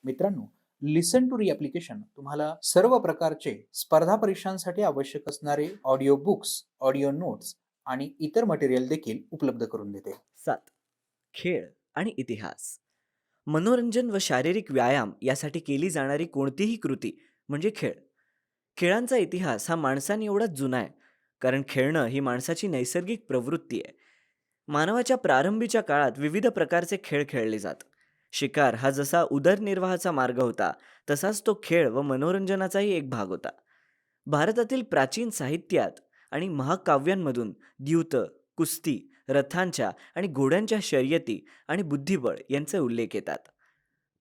मित्रांनो, लिसन टू री ॲप्लिकेशन तुम्हाला सर्व प्रकारचे स्पर्धा परीक्षांसाठी आवश्यक असणारे ऑडिओ बुक्स, ऑडिओ नोट्स आणि इतर मटेरियल देखील उपलब्ध करून देते. 7. खेळ आणि इतिहास. मनोरंजन व शारीरिक व्यायाम यासाठी केली जाणारी कोणतीही कृती म्हणजे खेळ. खेळांचा इतिहास हा माणसाने एवढाच जुना आहे, कारण खेळणं ही माणसाची नैसर्गिक प्रवृत्ती आहे. मानवाच्या प्रारंभीच्या काळात विविध प्रकारचे खेळ खेळले जात. शिकार हा जसा उदरनिर्वाहाचा मार्ग होता, तसाच तो खेळ व मनोरंजनाचाही एक भाग होता. भारतातील प्राचीन साहित्यात आणि महाकाव्यांमधून द्यूत, कुस्ती, रथांच्या आणि घोड्यांच्या शर्यती आणि बुद्धिबळ यांचे उल्लेख येतात.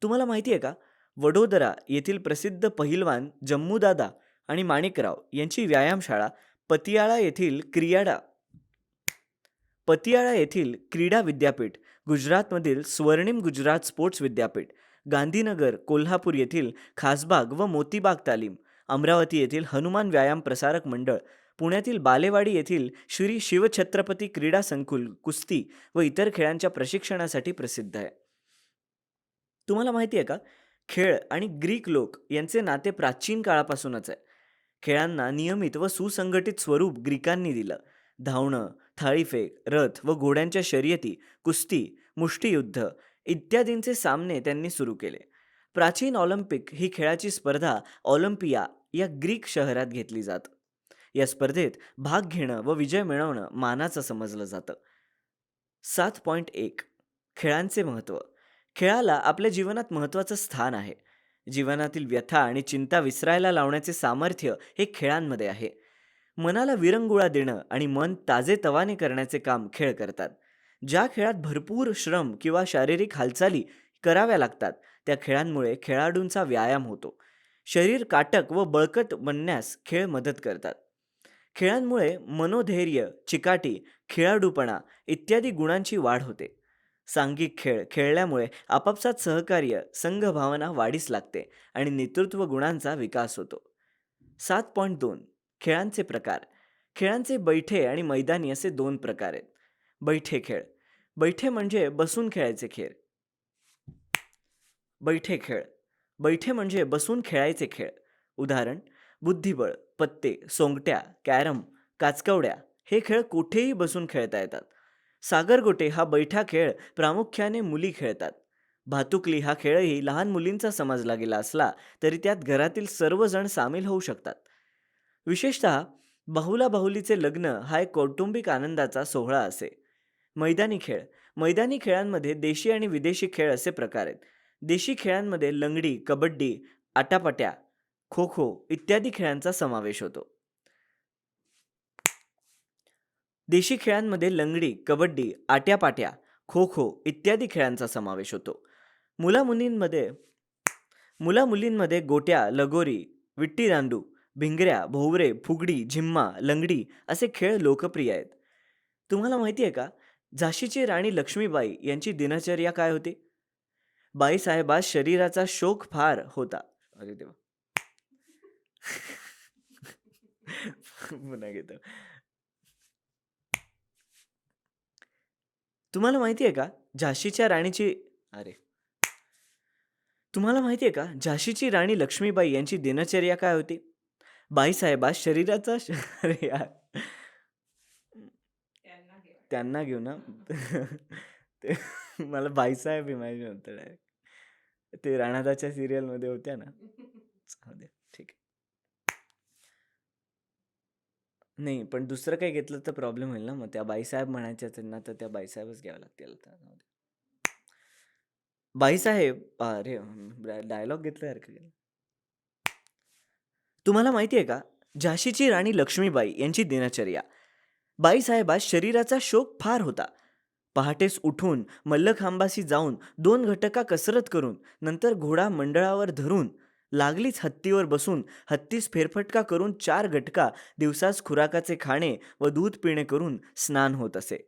तुम्हाला माहिती आहे का, वडोदरा येथील प्रसिद्ध पहिलवान जम्मूदादा आणि माणिकराव यांची व्यायामशाळा पतियाळा येथील क्रियाडा पतियाळा येथील क्रीडा विद्यापीठ, गुजरातमधील स्वर्णिम गुजरात स्पोर्ट्स विद्यापीठ, गांधीनगर कोल्हापूर येथील खासबाग व मोतीबाग तालीम, अमरावती येथील हनुमान व्यायाम प्रसारक मंडळ, पुण्यातील बालेवाडी येथील श्री शिवछत्रपती क्रीडा संकुल कुस्ती व इतर खेळांच्या प्रशिक्षणासाठी प्रसिद्ध आहे. तुम्हाला माहिती आहे का, खेळ आणि ग्रीक लोक यांचे नाते प्राचीन काळापासूनच आहे. खेळांना नियमित व सुसंघटित स्वरूप ग्रीकांनी दिलं. धावणं, थाळीफेक, रथ व घोड्यांच्या शर्यती, कुस्ती, मुष्टियुद्ध इत्यादींचे सामने त्यांनी सुरू केले. प्राचीन ऑलिम्पिक ही खेळाची स्पर्धा ऑलिम्पिया या ग्रीक शहरात घेतली जात. या स्पर्धेत भाग घेणं व विजय मिळवणं मानाचं समजलं जातं. 7.1 खेळांचे महत्त्व. खेळाला आपल्या जीवनात महत्त्वाचं स्थान आहे. जीवनातील व्यथा आणि चिंता विसरायला लावण्याचे सामर्थ्य हे खेळांमध्ये आहे. मनाला विरंगुळा देणं आणि मन ताजेतवाने करण्याचे काम खेळ करतात. ज्या खेळात भरपूर श्रम किंवा शारीरिक हालचाली कराव्या लागतात, त्या खेळांमुळे खेळाडूंचा व्यायाम होतो. शरीर काटक व बळकट बनण्यास खेळ मदत करतात. खेळांमुळे मनोधैर्य, चिकाटी, खेळाडूपणा इत्यादी गुणांची वाढ होते. सांघिक खेळ खेळल्यामुळे आपापसात सहकार्य, संघभावना वाढीस लागते आणि नेतृत्व गुणांचा विकास होतो. 7.2 खेळांचे प्रकार. खेळांचे बैठे आणि मैदानी असे दोन प्रकार आहेत. बैठे खेळ. बैठे म्हणजे बसून खेळायचे खेळ. बैठे खेळ. बैठे म्हणजे बसून खेळायचे खेळ. उदाहरण: बुद्धिबळ, पत्ते, सोंगट्या, कॅरम, काचकवड्या हे खेळ कुठेही बसून खेळता येतात. सागरगोटे हा बैठा खेळ प्रामुख्याने मुली खेळतात. भातुकली हा खेळही लहान मुलींचा समजला गेला असला तरी त्यात घरातील सर्वजण सामील होऊ शकतात. विशेषतः बाहुला-बाहुलीचे लग्न हा एक कौटुंबिक आनंदाचा सोहळा असे. मैदानी खेळ. मैदानी खेळांमध्ये देशी आणि विदेशी खेळ असे प्रकार आहेत. देशी खेळांमध्ये लंगडी, कबड्डी, आटापट्या, खो खो इत्यादी खेळांचा समावेश होतो. देशी खेळांमध्ये लंगडी, कबड्डी, आट्यापाट्या, खो खो इत्यादी खेळांचा समावेश होतो. मुलामुलींमध्ये मुलामुलींमध्ये गोट्या, लगोरी, विट्टी-दांडू, भिंगऱ्या, भोवरे, फुगडी, झिम्मा, लंगडी असे खेळ लोकप्रिय आहेत. तुम्हाला माहिती आहे का, झाशीची राणी लक्ष्मीबाई यांची दिनचर्या काय होती? बाईसाहेबास शरीराचा शोक फार होता. अरे देवा. पुन्हा घेतो. तुम्हाला माहिती आहे का, झाशीच्या राणीची अरे तुम्हाला माहिती आहे का, झाशीची राणी लक्ष्मीबाई यांची दिनचर्या काय होती? बाईसाहेबास शरीराचा अरे यार, त्यांना घेऊ ना. ते मला बाईसाहेब इमॅजिन होतं डायरेक्ट. ते राणादाच्या सिरियलमध्ये होत्या ना. जाऊ दे, ठीक आहे. नाही, पण दुसरं काही घेतलं तर प्रॉब्लेम होईल ना. मग त्या बाईसाहेब म्हणायच्या त्यांना, तर त्या बाईसाहेबच घ्याव्या लागतील. आता जाऊ दे. बाईसाहेब, अरे डायलॉग घेतलं यार का. तुम्हाला माहिती आहे का, झाशीची राणी लक्ष्मीबाई यांची दिनचर्या. बाईसाहेबास शरीराचा शोक फार होता. पहाटेस उठून मल्लखांबाशी जाऊन 2 घटका कसरत करून नंतर घोडा मंडळावर धरून लागलीच हत्तीवर बसून हत्तीस फेरफटका करून 4 घटका दिवसास खुराकाचे खाणे व दूध पिणे करून स्नान होत असे.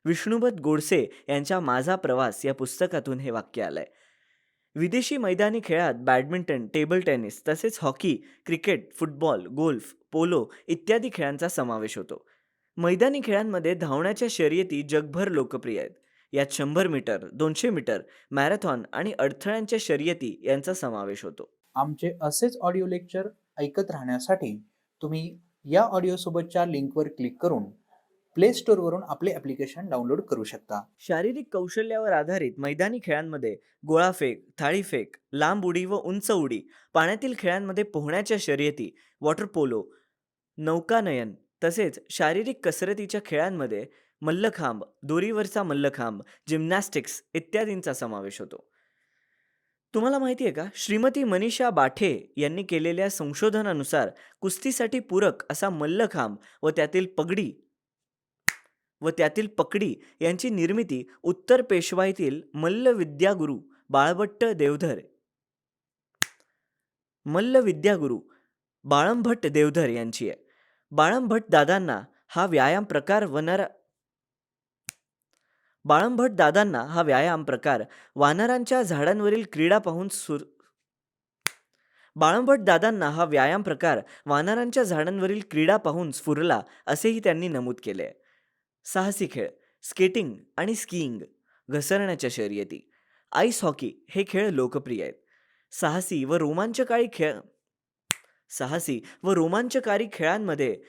विष्णुपद गोडसे यांच्या माझा प्रवास या पुस्तकातून हे वाक्य आलंय. विदेशी मैदानी खेळात बॅडमिंटन, टेबल टेनिस तसेच hockey, cricket, football, golf, polo इत्यादी खेळांचा समावेश होतो. मैदानी खेळांमध्ये धावण्याच्या शर्यती जगभर लोकप्रिय आहेत. यात 100 मीटर, 200 मीटर, मॅरेथॉन आणि अडथळ्यांच्या शर्यती यांचा समावेश होतो. आमचे असेच ऑडिओ लेक्चर ऐकत राहण्यासाठी तुम्ही या ऑडिओसोबतच्या लिंकवर क्लिक करून प्ले स्टोअरवरून आपले ॲप्लिकेशन डाउनलोड करू शकता. शारीरिक कौशल्यावर आधारित मैदानी खेळांमध्ये गोळाफेक, थाळीफेक, लांब उडी व उंच उडी, पाण्यातील खेळांमध्ये पोहण्याच्या शर्यती, वॉटर पोलो, नौकानयन तसेच शारीरिक कसरतीच्या खेळांमध्ये मल्लखांब, दोरीवरचा मल्लखांब, जिम्नॅस्टिक्स इत्यादींचा समावेश होतो. तुम्हाला माहिती आहे का, श्रीमती मनीषा बाठे यांनी केलेल्या संशोधनानुसार कुस्तीसाठी पूरक असा मल्लखांब व त्यातील पकडी यांची निर्मिती उत्तर पेशवाईतील मल्लविद्यागुरू बाळंभट्ट देवधर यांची आहे. बाळंभट्ट दादांना हा व्यायाम प्रकार वानरांच्या झाडांवरील क्रीडा पाहून स्फुरला असेही त्यांनी नमूद केले आहे. साहसी खेळ, स्केटिंग आणि स्कीइंग, घसरण्याच्या शर्यती, आईस हॉकी हे खेळ लोकप्रिय आहेत. साहसी व रोमांचकारी खेळांमध्ये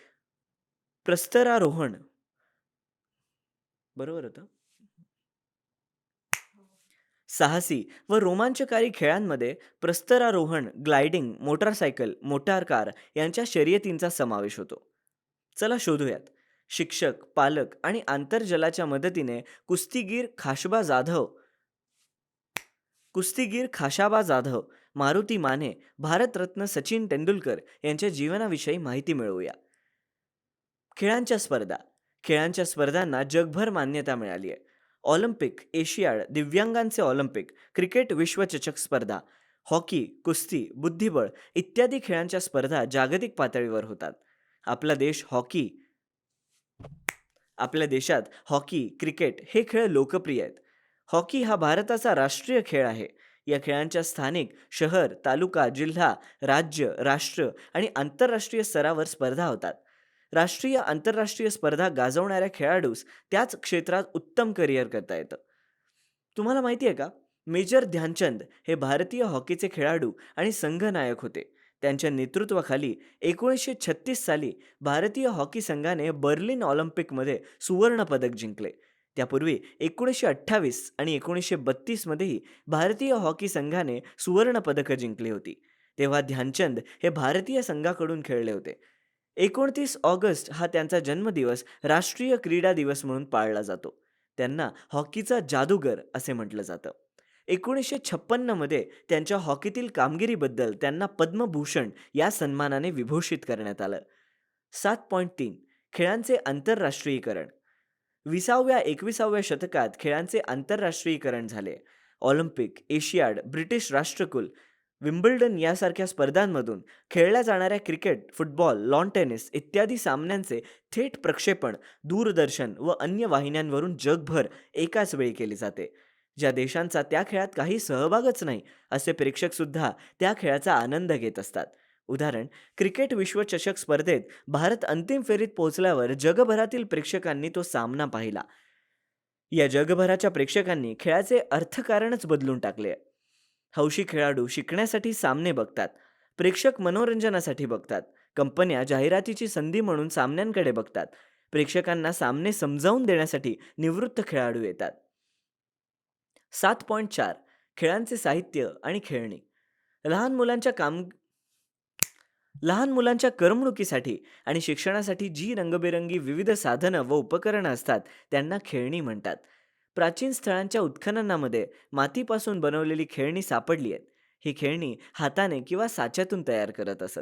प्रस्तरारोहण बरोबर होतं साहसी व रोमांचकारी खेळांमध्ये प्रस्तरारोहण, ग्लायडिंग, मोटारसायकल, मोटार कार यांच्या शर्यतींचा समावेश होतो. चला शोधूयात. शिक्षक, पालक आणि आंतरजलाच्या मदतीने कुस्तीगीर खाशाबा जाधव, मारुती माने, भारतरत्न सचिन तेंडुलकर यांच्या जीवनाविषयी माहिती मिळवूया. खेळांच्या स्पर्धांना जगभर मान्यता मिळाली आहे. ऑलिम्पिक, एशियाड, दिव्यांगांचे ऑलिम्पिक, क्रिकेट विश्वचषक स्पर्धा, हॉकी, कुस्ती, बुद्धिबळ इत्यादी खेळांच्या स्पर्धा जागतिक पातळीवर होतात. आपल्या देशात हॉकी, क्रिकेट हे खेळ लोकप्रिय आहेत. हॉकी हा भारताचा राष्ट्रीय खेळ आहे. या खेळांच्या स्थानिक, शहर, तालुका, जिल्हा, राज्य, राष्ट्र आणि आंतरराष्ट्रीय स्तरावर स्पर्धा होतात. राष्ट्रीय आंतरराष्ट्रीय स्पर्धा गाजवणाऱ्या खेळाडूस त्याच क्षेत्रात उत्तम करिअर करता येतं. तुम्हाला माहिती आहे का, मेजर ध्यानचंद हे भारतीय हॉकीचे खेळाडू आणि संघनायक होते. त्यांच्या नेतृत्वाखाली 1936 साली भारतीय हॉकी संघाने बर्लिन ऑलिम्पिकमध्ये सुवर्ण पदक जिंकले. त्यापूर्वी 1928 आणि 1932 मध्येही भारतीय हॉकी संघाने सुवर्ण पदकं जिंकली होती. तेव्हा ध्यानचंद हे भारतीय संघाकडून खेळले होते. 29 ऑगस्ट हा त्यांचा जन्मदिवस राष्ट्रीय क्रीडा दिवस म्हणून पाळला जातो. त्यांना हॉकीचा जादूगर असे म्हटलं जातं. 1956 मध्ये त्यांच्या हॉकीतील कामगिरीबद्दल त्यांना पद्मभूषण या सन्मानाने विभूषित करण्यात आलं. 7.3 खेळांचे आंतरराष्ट्रीयकरण. 20व्या-21व्या शतकात खेळांचे आंतरराष्ट्रीयकरण झाले. ऑलिम्पिक, एशियाड, ब्रिटिश राष्ट्रकुल, विम्बल्डन यासारख्या स्पर्धांमधून खेळल्या जाणाऱ्या क्रिकेट, फुटबॉल, लॉन टेनिस इत्यादी सामन्यांचे थेट प्रक्षेपण दूरदर्शन व अन्य वाहिन्यांवरून जगभर एकाच वेळी केले जाते. ज्या देशांचा त्या खेळात काही सहभागच नाही असे प्रेक्षक सुद्धा त्या खेळाचा आनंद घेत असतात. उदाहरण, क्रिकेट विश्वचषक स्पर्धेत भारत अंतिम फेरीत पोहोचल्यावर जगभरातील प्रेक्षकांनी तो सामना पाहिला. या जगभराच्या प्रेक्षकांनी खेळाचे अर्थकारणच बदलून टाकले. हौशी खेळाडू शिकण्यासाठी सामने बघतात, प्रेक्षक मनोरंजनासाठी बघतात, कंपन्या जाहिरातीची संधी म्हणून सामन्यांकडे बघतात, प्रेक्षकांना सामने समजावून देण्यासाठी निवृत्त खेळाडू येतात. 7.4 खेळांचे साहित्य आणि खेळणी. लहान मुलांच्या करमणुकीसाठी आणि शिक्षणासाठी जी रंगबेरंगी विविध साधनं व उपकरणं असतात त्यांना खेळणी म्हणतात. प्राचीन स्थळांच्या उत्खननामध्ये मातीपासून बनवलेली खेळणी सापडली आहेत. ही खेळणी हाताने किंवा साच्यातून तयार करत असत.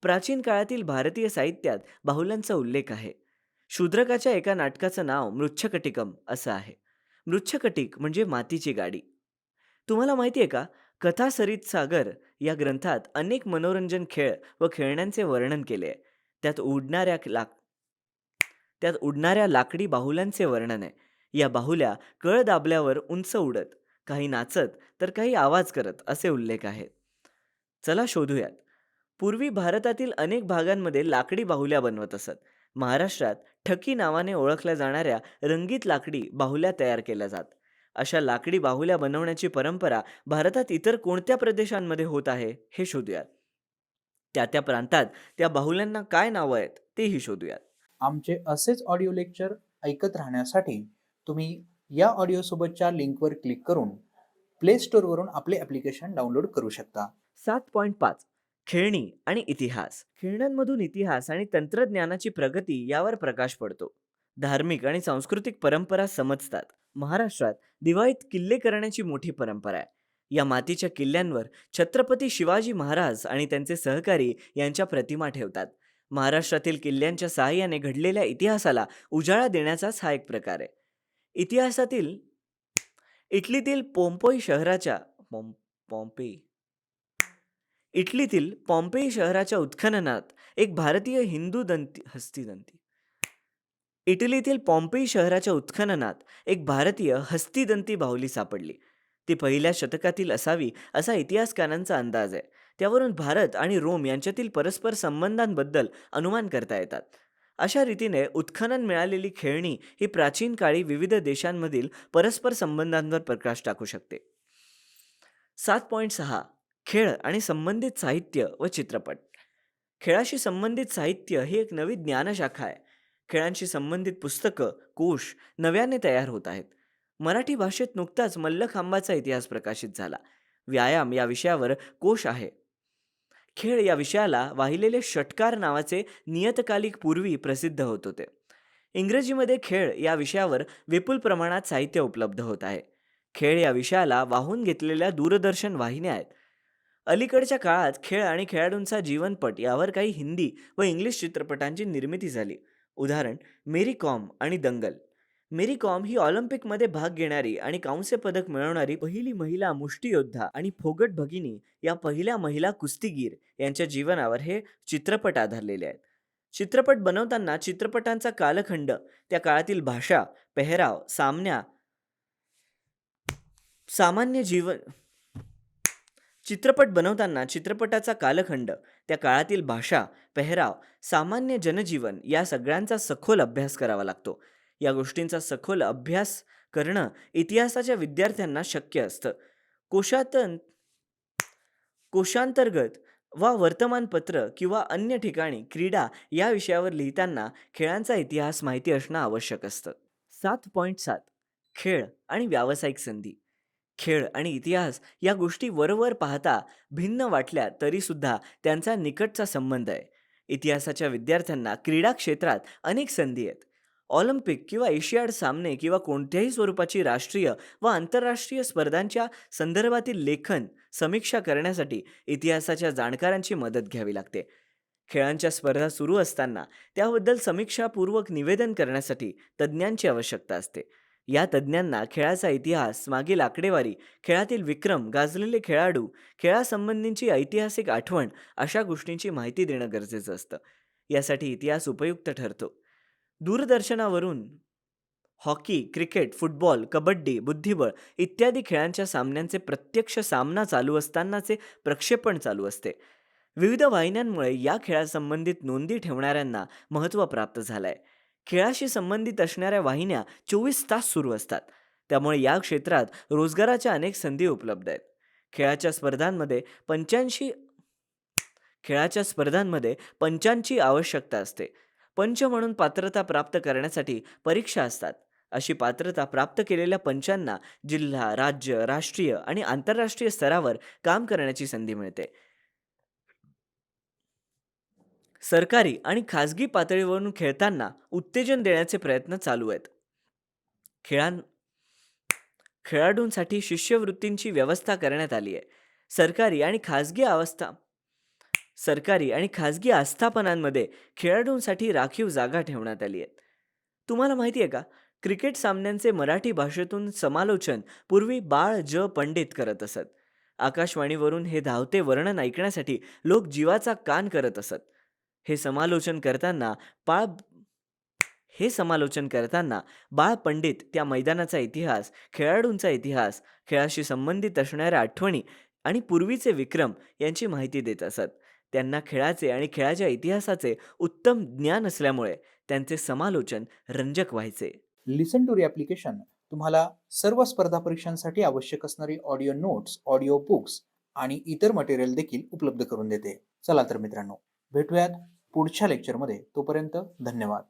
प्राचीन काळातील भारतीय साहित्यात बाहुल्यांचा उल्लेख आहे. शूद्रकाच्या एका नाटकाचं नाव मृच्छकटिकम असं आहे. मृच्छकटिक म्हणजे मातीची गाडी. तुम्हाला माहिती आहे का, कथा सरित सागर या ग्रंथात अनेक मनोरंजन खेळ व खेळण्यांचे वर्णन केले आहे. त्यात उडणाऱ्या लाकडी बाहुल्यांचे वर्णन आहे. या बाहुल्या कळ दाबल्यावर उंच उडत, काही नाचत तर काही आवाज करत असे उल्लेख आहेत. चला शोधूयात. पूर्वी भारतातील अनेक भागांमध्ये लाकडी बाहुल्या बनवत असत. महाराष्ट्रात ठकी नावाने ओळखल्या जाणाऱ्या रंगीत लाकडी बाहुल्या तयार केल्या जात. अशा लाकडी बाहुल्या बनवण्याची परंपरा भारतात इतर कोणत्या प्रदेशांमध्ये होत आहे हे शोधूयात. त्या प्रांतात त्या बाहुल्यांना काय नावं आहेत तेही शोधूयात. आमचे असेच ऑडिओ लेक्चर ऐकत राहण्यासाठी तुम्ही या ऑडिओसोबतच्या लिंकवर क्लिक करून प्ले स्टोअरवरून आपले ॲप्लिकेशन डाउनलोड करू शकता. 7.5 खेळणी आणि इतिहास. खेळण्यांमधून इतिहास आणि तंत्रज्ञानाची प्रगती यावर प्रकाश पडतो. धार्मिक आणि सांस्कृतिक परंपरा समजतात. महाराष्ट्रात दिवाळीत किल्ले करण्याची मोठी परंपरा आहे. या मातीच्या किल्ल्यांवर छत्रपती शिवाजी महाराज आणि त्यांचे सहकारी यांच्या प्रतिमा ठेवतात. महाराष्ट्रातील किल्ल्यांच्या सहाय्याने घडलेल्या इतिहासाला उजाळा देण्याचाच हा एक प्रकार आहे. इतिहासातील इटलीतील पोम्पेई शहराच्या पॉम्पेई इटलीतील पॉम्पेई शहराच्या उत्खननात एक भारतीय हिंदू हस्तिदंती इटलीतील पॉम्पेई शहराच्या उत्खननात एक भारतीय हस्तिदंती बाहुली सापडली. ती पहिल्या शतकातील असावी असा इतिहासकारांचा अंदाज आहे. त्यावरून भारत आणि रोम यांच्यातील परस्पर संबंधांबद्दल अनुमान करता येतात. अशा रीतीने उत्खनन मिळालेली खेळणी ही प्राचीन काळी विविध देशांमधील परस्पर संबंधांवर प्रकाश टाकू शकते. 7.6 खेळ आणि संबंधित साहित्य व चित्रपट. खेळाशी संबंधित साहित्य ही एक नवी ज्ञानशाखा आहे. खेळांशी संबंधित पुस्तकं, कोश नव्याने तयार होत आहेत. मराठी भाषेत नुकताच मल्लखांबाचा इतिहास प्रकाशित झाला. व्यायाम या विषयावर कोश आहे. खेळ या विषयाला वाहिलेले षटकार नावाचे नियतकालिक पूर्वी प्रसिद्ध होत होते. इंग्रजीमध्ये खेळ या विषयावर विपुल प्रमाणात साहित्य उपलब्ध होत आहे. खेळ या विषयाला वाहून घेतलेल्या दूरदर्शन वाहिन्या आहेत. अलीकडच्या काळात खेळ आणि खेळाडूंचा जीवनपट यावर काही हिंदी व इंग्लिश चित्रपटांची निर्मिती झाली. उदाहरण मेरी कॉम आणि दंगल. मेरी कॉम ही ऑलिम्पिकमध्ये भाग घेणारी आणि कांस्य पदक मिळवणारी पहिली महिला मुष्टियोद्धा आणि फोगट भगिनी या पहिल्या महिला कुस्तीगीर यांच्या जीवनावर हे चित्रपट आधारलेले आहेत. चित्रपट बनवताना चित्रपटांचा कालखंड, त्या काळातील भाषा, पेहराव, सामान्य जीवन चित्रपट बनवताना चित्रपटाचा कालखंड, त्या काळातील भाषा, पेहराव, सामान्य जनजीवन या सगळ्यांचा सखोल अभ्यास करावा लागतो. या गोष्टींचा सखोल अभ्यास करणं इतिहासाच्या विद्यार्थ्यांना शक्य असतं. कोशांतर्गत वा वर्तमानपत्र किंवा अन्य ठिकाणी क्रीडा या विषयावर लिहिताना खेळांचा इतिहास माहिती असणं आवश्यक असतं. 7.7 खेळ आणि व्यावसायिक संधी. खेळ आणि इतिहास या गोष्टी वरवर पाहता भिन्न वाटल्या तरीसुद्धा त्यांचा निकटचा संबंध आहे. इतिहासाच्या विद्यार्थ्यांना क्रीडा क्षेत्रात अनेक संधी आहेत. ऑलिम्पिक किंवा एशियाड सामने किंवा कोणत्याही स्वरूपाची राष्ट्रीय व आंतरराष्ट्रीय स्पर्धांच्या संदर्भातील लेखन, समीक्षा करण्यासाठी इतिहासाच्या जाणकारांची मदत घ्यावी लागते. खेळांच्या स्पर्धा सुरू असताना त्याबद्दल समीक्षापूर्वक निवेदन करण्यासाठी तज्ज्ञांची आवश्यकता असते. या तज्ज्ञांना खेळाचा इतिहास, मागील आकडेवारी, खेळातील विक्रम, गाजलेले खेळाडू, खेळासंबंधीची ऐतिहासिक आठवण अशा गोष्टींची माहिती देणं गरजेचं असतं. यासाठी इतिहास उपयुक्त ठरतो. दूरदर्शनावरून हॉकी, क्रिकेट, फुटबॉल, कबड्डी, बुद्धिबळ इत्यादी खेळांच्या सामन्यांचे प्रत्यक्ष सामना चालू असतानाचे प्रक्षेपण चालू असते. विविध वाहिन्यांमुळे या खेळासंबंधित नोंदी ठेवणाऱ्यांना महत्त्व प्राप्त झालं आहे. खेळाशी संबंधित असणाऱ्या वाहिन्या 24 तास सुरू असतात. त्यामुळे या क्षेत्रात रोजगाराच्या अनेक संधी उपलब्ध आहेत. खेळाच्या स्पर्धांमध्ये पंचांची आवश्यकता असते. पंच म्हणून पात्रता प्राप्त करण्यासाठी परीक्षा असतात. अशी पात्रता प्राप्त केलेल्या पंचांना जिल्हा, राज्य, राष्ट्रीय आणि आंतरराष्ट्रीय स्तरावर काम करण्याची संधी मिळते. सरकारी आणि खाजगी पातळीवरून खेळताना उत्तेजन देण्याचे प्रयत्न चालू आहेत. खेळाडूंसाठी शिष्यवृत्तींची व्यवस्था करण्यात आली आहे. सरकारी आणि खाजगी आस्थापनांमध्ये खेळाडूंसाठी राखीव जागा ठेवण्यात आली आहेत. तुम्हाला माहिती आहे का, क्रिकेट सामन्यांचे मराठी भाषेतून समालोचन पूर्वी बाळ ज पंडित करत असत. आकाशवाणीवरून हे धावते वर्णन ऐकण्यासाठी लोक जीवाचा कान करत असत. हे समालोचन करताना बाळ पंडित त्या मैदानाचा इतिहास, खेळाडूंचा इतिहास, खेळाशी संबंधित असणाऱ्या आठवणी आणि पूर्वीचे विक्रम यांची माहिती देत असत. त्यांना खेळाचे आणि खेळाच्या इतिहासाचे उत्तम ज्ञान असल्यामुळे त्यांचे समालोचन रंजक व्हायचे. लिसन टू री ॲप्लिकेशन तुम्हाला सर्व स्पर्धा परीक्षांसाठी आवश्यक असणारी ऑडिओ नोट्स, ऑडिओ बुक्स आणि इतर मटेरियल देखील उपलब्ध करून देते. चला तर मित्रांनो, भेटूयात पुढच्या लेक्चरमध्ये. तोपर्यंत धन्यवाद.